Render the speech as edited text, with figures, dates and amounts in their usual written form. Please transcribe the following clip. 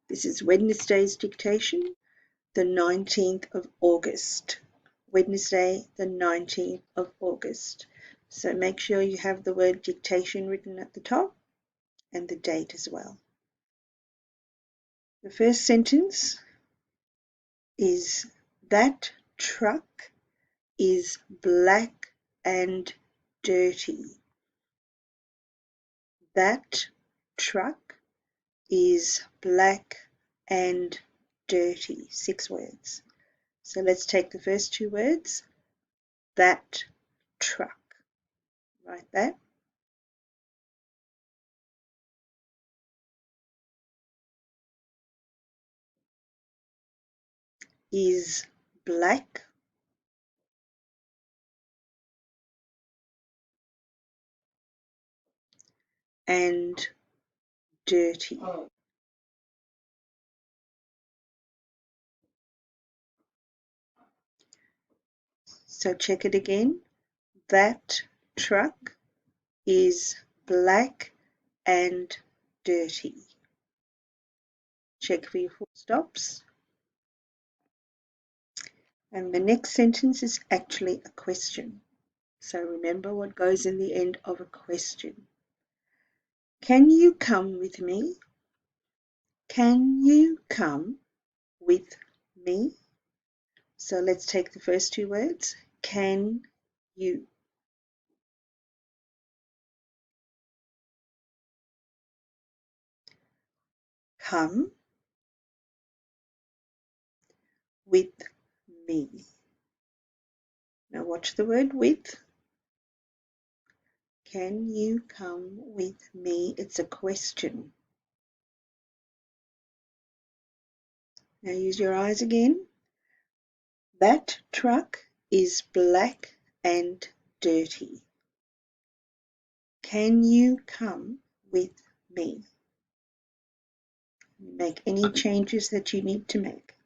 This is Wednesday's dictation, the 19th of August. Wednesday, the 19th of August. So make sure you have the word dictation written at the top and the date as well. The first sentence is, that truck is black and dirty. That truck is black and dirty. 6 words. So let's take the first 2 words. That truck. Write that. Is black and dirty. So check it again. That truck is black and dirty. Check for your full stops. And the next sentence is actually a question. So remember what goes in the end of a question. Can you come with me? Can you come with me? So let's take the first 2 words. Can you? Come with me. Now watch the word with. Can you come with me? It's a question. Now use your eyes again. That truck is black and dirty. Can you come with me? Make any changes that you need to make.